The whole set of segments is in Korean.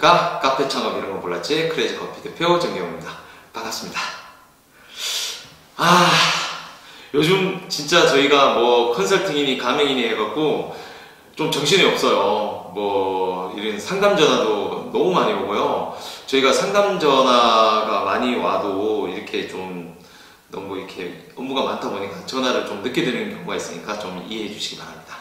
안녕하십니까. 카페 창업 이런 거 몰랐지? 크레이지 커피 대표 정경호입니다. 반갑습니다. 요즘 진짜 저희가 뭐 컨설팅이니 가맹이니 해갖고 좀 정신이 없어요. 뭐 이런 상담 전화도 너무 많이 오고요. 저희가 상담 전화가 많이 와도 이렇게 좀 너무 이렇게 업무가 많다 보니까 전화를 좀 늦게 드리는 경우가 있으니까 좀 이해해 주시기 바랍니다.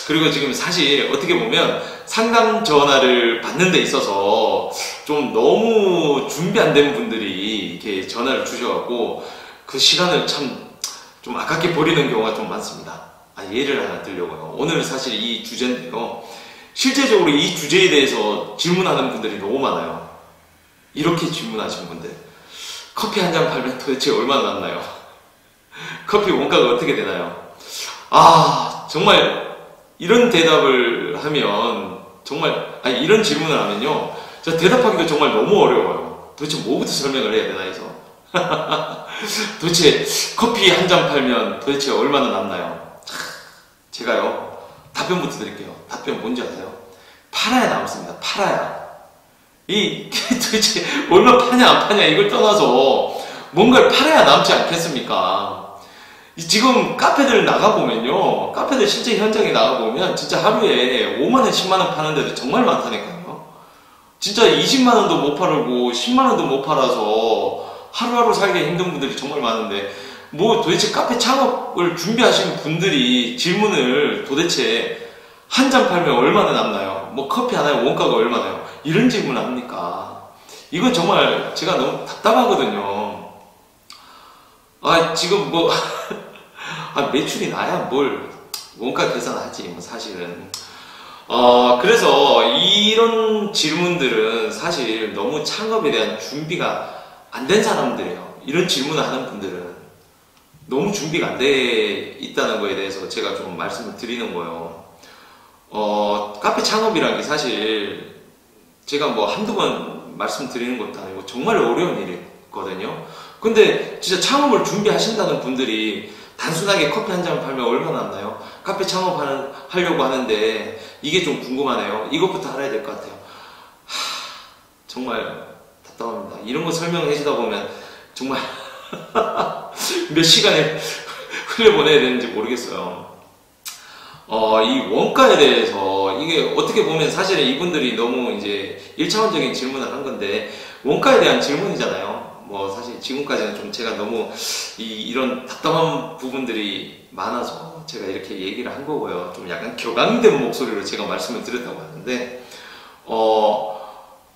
그리고 지금 사실 어떻게 보면 상담 전화를 받는 데 있어서 좀 너무 준비 안 된 분들이 이렇게 전화를 주셔갖고 그 시간을 참 좀 아깝게 버리는 경우가 좀 많습니다. 예를 하나 들려고요. 오늘 사실 이 주제인데요. 실제적으로 이 주제에 대해서 질문하는 분들이 너무 많아요. 이렇게 질문하신 분들. 커피 한 잔 팔면 도대체 얼마나 남나요? 커피 원가가 어떻게 되나요? 정말 이런 대답을 하면 정말 이런 질문을 하면요. 저 대답하기도 정말 너무 어려워요. 도대체 뭐부터 설명을 해야 되나 해서. 도대체 커피 한 잔 팔면 도대체 얼마나 남나요? 제가요. 답변부터 드릴게요. 답변 뭔지 아세요? 팔아야 남습니다. 팔아야. 도대체 얼마 파냐 안 파냐 이걸 떠나서 뭔가를 팔아야 남지 않겠습니까? 지금 카페들 나가보면요. 카페들 실제 현장에 나가보면 진짜 하루에 5만원, 10만원 파는 데도 정말 많다니까요. 진짜 20만원도 못 팔고 10만원도 못 팔아서 하루하루 살기 힘든 분들이 정말 많은데 뭐 도대체 카페 창업을 준비하시는 분들이 질문을 도대체 한 잔 팔면 얼마나 남나요? 뭐 커피 하나에 원가가 얼마나요? 이런 질문을 합니까? 이건 정말 제가 너무 답답하거든요. 지금 뭐 매출이 나야 뭘 원가 계산하지 뭐 사실은. 그래서 이런 질문들은 사실 너무 창업에 대한 준비가 안 된 사람들이에요. 이런 질문을 하는 분들은 너무 준비가 안 돼 있다는 거에 대해서 제가 좀 말씀을 드리는 거예요. 카페 창업이라는 게 사실 제가 뭐 한두 번 말씀드리는 것도 아니고 정말 어려운 일이거든요. 근데 진짜 창업을 준비하신다는 분들이 단순하게 커피 한 잔 팔면 얼마나 남나요? 카페 창업하려고 하는데 이게 좀 궁금하네요. 이것부터 알아야 될 것 같아요. 정말 답답합니다. 이런 거 설명해 주다 보면 정말 몇 시간을 흘려보내야 되는지 모르겠어요. 이 원가에 대해서 이게 어떻게 보면 사실은 이분들이 너무 이제 1차원적인 질문을 한 건데 원가에 대한 질문이잖아요. 뭐 사실 지금까지는 좀 제가 너무 이런 답답한 부분들이 많아서 제가 이렇게 얘기를 한 거고요. 좀 약간 격앙된 목소리로 제가 말씀을 드렸다고 하는데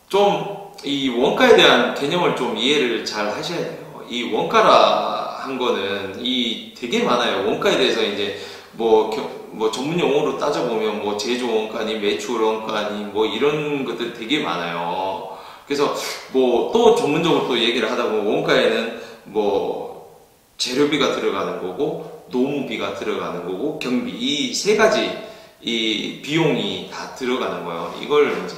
좀 이 원가에 대한 개념을 좀 이해를 잘 하셔야 돼요. 이 원가라 한 거는 되게 많아요. 원가에 대해서 이제 뭐 전문 용어로 따져보면 뭐 제조 원가니 매출 원가니 뭐 이런 것들 되게 많아요. 그래서 뭐 또 전문적으로 또 얘기를 하다 보면 원가에는 뭐 재료비가 들어가는 거고 노무비가 들어가는 거고 경비 이 세 가지 이 비용이 다 들어가는 거예요. 이걸 이제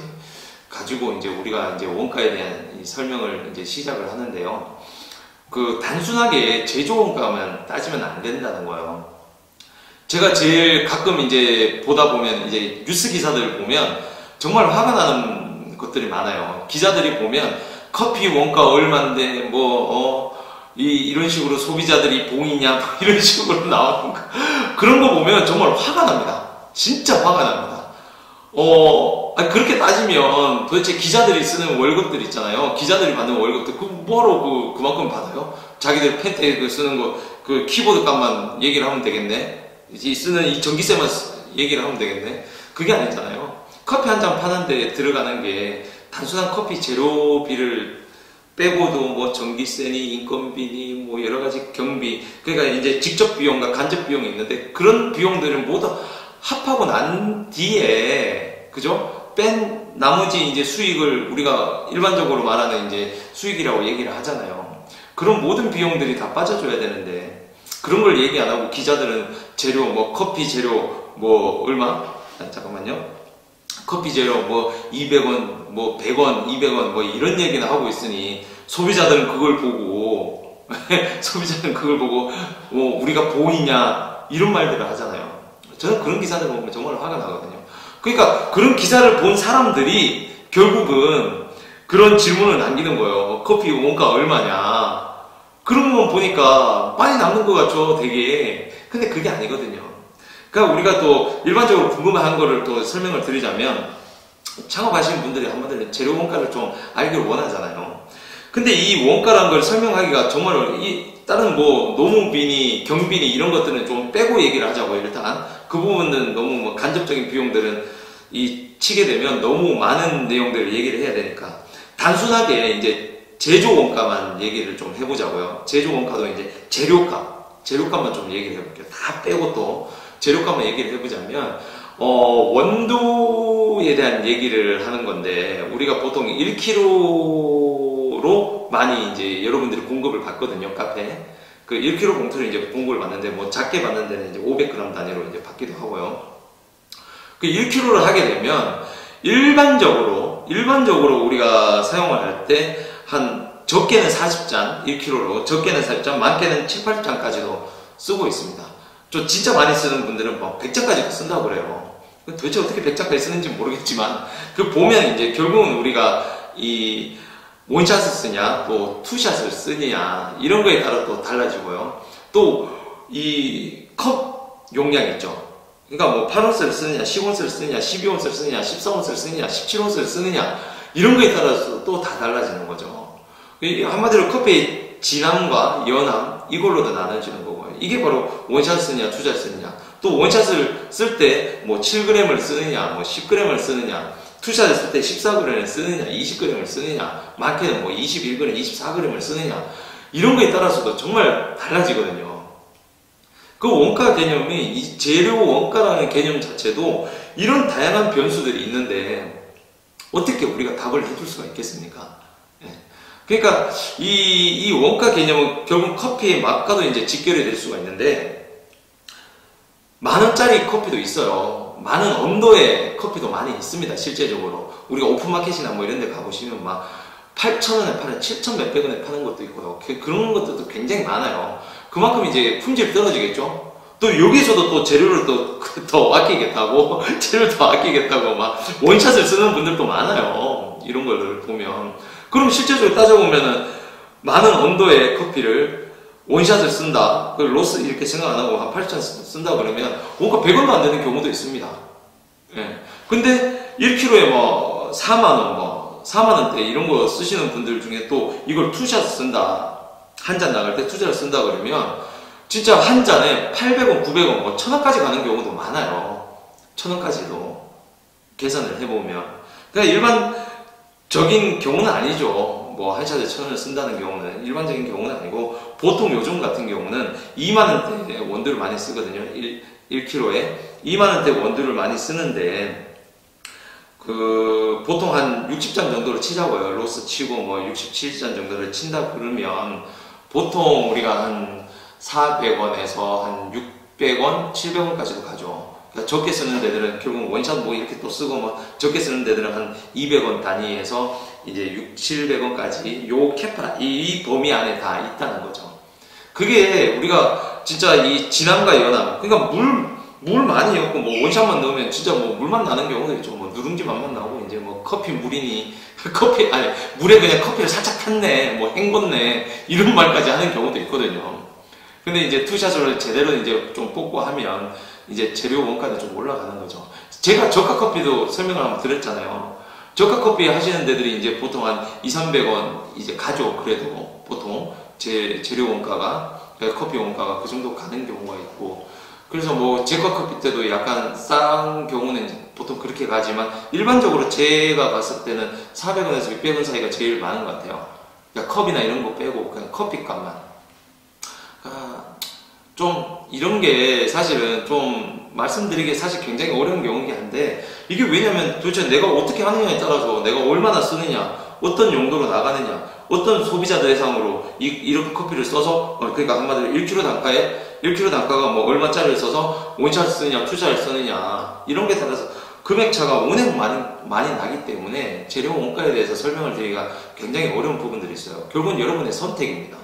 가지고 이제 우리가 이제 원가에 대한 이 설명을 이제 시작을 하는데요. 단순하게 제조 원가만 따지면 안 된다는 거예요. 제가 제일 가끔 이제 보다 보면 이제 뉴스 기사들을 보면 정말 화가 나는 것들이 많아요. 기자들이 보면 커피 원가 얼만데 이런 식으로 소비자들이 봉이냐 뭐 이런 식으로 나오는 거 그런 거 보면 정말 화가 납니다. 진짜 화가 납니다. 그렇게 따지면 도대체 기자들이 쓰는 월급들 있잖아요. 기자들이 받는 월급들 뭐하러 그만큼 받아요? 자기들 펜트에 쓰는 거 키보드 값만 얘기를 하면 되겠네. 쓰는 이 전기세만 얘기를 하면 되겠네. 그게 아니잖아요. 커피 한 잔 파는데 들어가는 게 단순한 커피 재료비를 빼고도 뭐 전기세니 인건비니 뭐 여러 가지 경비 그러니까 이제 직접 비용과 간접 비용이 있는데 그런 비용들은 모두 합하고 난 뒤에 그죠? 뺀 나머지 이제 수익을 우리가 일반적으로 말하는 이제 수익이라고 얘기를 하잖아요. 그런 모든 비용들이 다 빠져줘야 되는데 그런 걸 얘기 안 하고 기자들은 재료 뭐 커피 재료 뭐 얼마? 잠깐만요. 커피 재료 뭐 200원 뭐 100원 200원 뭐 이런 얘기는 하고 있으니 소비자들은 그걸 보고 우리가 보이냐 이런 말들을 하잖아요. 저는 그런 기사들 보면 정말 화가 나거든요. 그러니까 그런 기사를 본 사람들이 결국은 그런 질문을 남기는 거예요. 커피 원가 얼마냐. 그런 거 보니까 많이 남는 것 같죠, 되게. 근데 그게 아니거든요. 그러니까 우리가 또 일반적으로 궁금한 거를 또 설명을 드리자면, 창업하시는 분들이 한마디로 재료 원가를 좀 알기를 원하잖아요. 근데 이 원가라는 걸 설명하기가 정말 다른 뭐 노무비니 경비니 이런 것들은 좀 빼고 얘기를 하자고요. 일단 그 부분은 너무 뭐 간접적인 비용들은 치게 되면 너무 많은 내용들을 얘기를 해야 되니까 단순하게 이제 제조 원가만 얘기를 좀 해보자고요. 제조 원가도 이제 재료값만 좀 얘기를 해볼게요. 다 빼고 또 재료값만 얘기를 해보자면 원두에 대한 얘기를 하는 건데, 우리가 보통 1kg로 많이 이제 여러분들이 공급을 받거든요, 카페에. 그 1kg 봉투를 이제 공급을 받는데, 뭐 작게 받는 데는 이제 500g 단위로 이제 받기도 하고요. 그 1kg를 하게 되면, 일반적으로 우리가 사용을 할 때, 적게는 40잔, 1kg로, 적게는 40잔, 많게는 7, 8잔까지도 쓰고 있습니다. 좀 진짜 많이 쓰는 분들은 막 100잔까지도 쓴다고 그래요. 도대체 어떻게 100잔까지 쓰는지 모르겠지만, 그 보면 이제 결국은 우리가 이 원샷을 쓰냐, 또 투샷을 쓰느냐, 이런 거에 따라 또 달라지고요. 또 이 컵 용량 있죠. 그러니까 뭐 8온스를 쓰느냐, 10온스를 쓰느냐, 12온스를 쓰느냐, 14온스를 쓰느냐, 17온스를 쓰느냐, 이런 거에 따라서 또 다 달라지는 거죠. 한마디로 커피의 진함과 연함, 이걸로도 나눠지는 거고요. 이게 바로 원샷을 쓰느냐, 투샷을 쓰느냐. 또 원샷을 쓸 때 뭐 7g을 쓰느냐, 뭐 10g을 쓰느냐, 투샷을 쓸 때 14g을 쓰느냐, 20g을 쓰느냐, 많게는 뭐 21g, 24g을 쓰느냐, 이런 거에 따라서도 정말 달라지거든요. 그 원가 개념이, 이 재료 원가라는 개념 자체도 이런 다양한 변수들이 있는데 어떻게 우리가 답을 해줄 수가 있겠습니까? 그러니까 이 원가 개념은 결국 커피의 맛과도 이제 직결이 될 수가 있는데, 만원짜리 커피도 있어요. 많은 온도의 커피도 많이 있습니다, 실제적으로. 우리가 오픈마켓이나 뭐 이런 데 가보시면 막 8,000원에 파는, 7,000 몇백 원에 파는 것도 있고요. 그런 것들도 굉장히 많아요. 그만큼 이제 품질이 떨어지겠죠? 또 여기서도 또 재료를 또 더 아끼겠다고, 재료를 더 아끼겠다고 막 원샷을 쓰는 분들도 많아요. 이런 거를 보면. 그럼 실제적으로 따져보면은 많은 온도의 커피를 원샷을 쓴다. 그 로스 이렇게 생각 안 하고 한 8,000 쓴다 그러면 원가 100원도 안 되는 경우도 있습니다. 예. 근데 1kg에 뭐 4만원, 4만원대 이런 거 쓰시는 분들 중에 또 이걸 투샷 쓴다. 한 잔 나갈 때 투샷을 쓴다 그러면 진짜 한 잔에 800원, 900원, 뭐 1,000원까지 가는 경우도 많아요. 1,000원까지도 계산을 해보면. 그러니까 일반적인 경우는 아니죠. 뭐 한 샷에 1,000원을 쓴다는 경우는 일반적인 경우는 아니고, 보통 요즘 같은 경우는 2만원대 원두를 많이 쓰거든요. 1kg에 2만원대 원두를 많이 쓰는데, 보통 한 60잔 정도를 치자고요. 로스 치고 뭐 67잔 정도를 친다 그러면 보통 우리가 한 400원에서 한 600원, 700원까지도 가죠. 그러니까 적게 쓰는 데들은 결국 원샷 뭐 이렇게 또 쓰고 뭐 적게 쓰는 데들은 한 200원 단위에서 이제 6, 700원까지 요 이 범위 안에 다 있다는 거죠. 그게 우리가 진짜 이 진함과 연함, 그러니까 물 많이 넣고 뭐 원샷만 넣으면 진짜 뭐 물만 나는 경우도 있죠. 뭐 누룽지 맛만 나고 이제 뭐 커피 물이니 물에 그냥 커피를 살짝 탔네, 뭐 헹궜네, 이런 말까지 하는 경우도 있거든요. 근데 이제 투샷을 제대로 이제 좀 뽑고 하면 이제 재료 원가도 좀 올라가는 거죠. 제가 저가 커피도 설명을 한번 드렸잖아요. 저가 커피 하시는 데들이 이제 보통 한 200~300원 이제 가죠. 그래도 보통 재료 원가가, 커피 원가가 그 정도 가는 경우가 있고, 그래서 뭐 제과 커피 때도 약간 싼 경우는 보통 그렇게 가지만 일반적으로 제가 봤을 때는 400원에서 600원 사이가 제일 많은 것 같아요. 그러니까 컵이나 이런 거 빼고 그냥 커피 값만. 좀 이런 게 사실은 좀 말씀드리기 사실 굉장히 어려운 경우긴 한데, 이게 왜냐면 도대체 내가 어떻게 하느냐에 따라서 내가 얼마나 쓰느냐, 어떤 용도로 나가느냐, 어떤 소비자 대상으로 이렇게 커피를 써서, 그러니까 한마디로 1kg 단가가 뭐 얼마짜리를 써서 원샷을 쓰느냐, 투샷을 쓰느냐, 이런 게 따라서 금액 차가 워낙 많이 나기 때문에 재료 원가에 대해서 설명을 드리기가 굉장히 어려운 부분들이 있어요. 결국은 여러분의 선택입니다.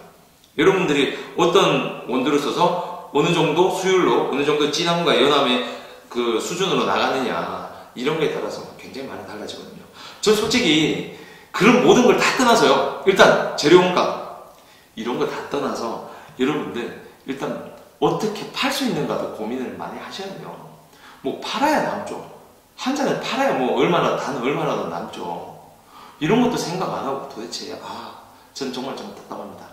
여러분들이 어떤 원두를 써서 어느 정도 수율로, 어느 정도 진함과 연함의 그 수준으로 나가느냐, 이런 거에 따라서 굉장히 많이 달라지거든요. 저 솔직히 그런 모든 걸 다 떠나서요. 일단 재료원가 이런 거 다 떠나서 여러분들 일단 어떻게 팔 수 있는가도 고민을 많이 하셔야 돼요. 뭐 팔아야 남죠. 한 잔을 팔아야 뭐 얼마나 단 얼마나 더 남죠. 이런 것도 생각 안 하고 도대체 전 정말 좀 답답합니다.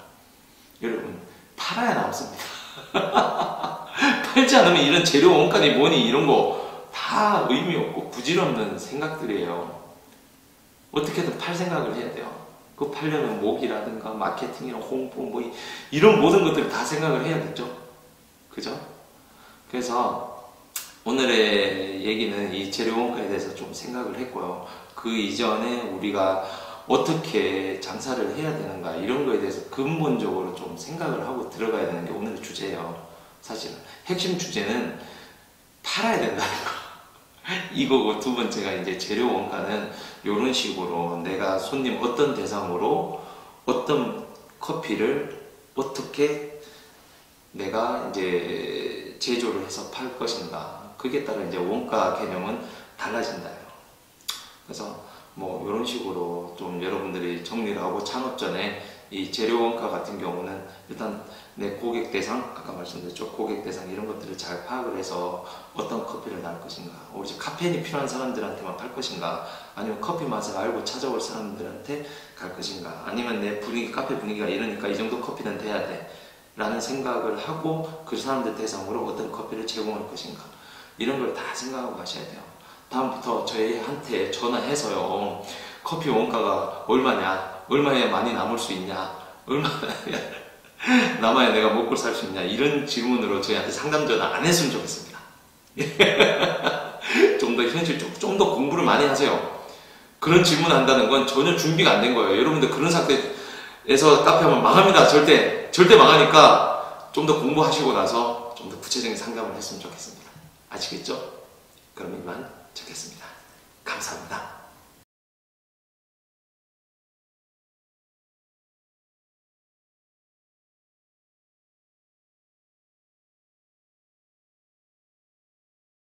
여러분 팔아야 남습니다. 팔지 않으면 이런 재료 원가니 뭐니 이런 거 다 의미 없고 부질없는 생각들이에요. 어떻게든 팔 생각을 해야 돼요. 그 팔려면 목이라든가 마케팅이나 홍보 뭐 이런 모든 것들을 다 생각을 해야겠죠. 그죠? 그래서 오늘의 얘기는 이 재료 원가에 대해서 좀 생각을 했고요. 그 이전에 우리가 어떻게 장사를 해야 되는가 이런 거에 대해서 근본적으로 좀 생각을 하고 들어가야 되는 게 오늘의 주제예요. 사실은 핵심 주제는 팔아야 된다는 거 이거고, 두 번째가 이제 재료 원가는 이런 식으로 내가 손님 어떤 대상으로 어떤 커피를 어떻게 내가 이제 제조를 해서 팔 것인가, 그게 따라 이제 원가 개념은 달라진다요. 그래서 뭐 이런 식으로 좀 여러분들이 정리를 하고 창업 전에 이 재료 원가 같은 경우는 일단 내 고객 대상, 아까 말씀드렸죠, 고객 대상 이런 것들을 잘 파악을 해서 어떤 커피를 날 것인가, 오직 카페인이 필요한 사람들한테만 팔 것인가, 아니면 커피 맛을 알고 찾아올 사람들한테 갈 것인가, 아니면 내 분위기, 카페 분위기가 이러니까 이 정도 커피는 돼야 돼 라는 생각을 하고 그 사람들 대상으로 어떤 커피를 제공할 것인가, 이런 걸 다 생각하고 가셔야 돼요. 다음부터 저희한테 전화해서요, 커피 원가가 얼마냐, 얼마에 많이 남을 수 있냐, 얼마나 남아야 내가 먹고 살 수 있냐, 이런 질문으로 저희한테 상담 전화 안 했으면 좋겠습니다. 좀 더 현실적으로 좀 더 공부를 많이 하세요. 그런 질문 한다는 건 전혀 준비가 안 된 거예요. 여러분들 그런 상태에서 카페 하면 망합니다. 절대 망하니까 좀 더 공부하시고 나서 좀 더 구체적인 상담을 했으면 좋겠습니다. 아시겠죠? 그럼 이만 적겠습니다. 감사합니다.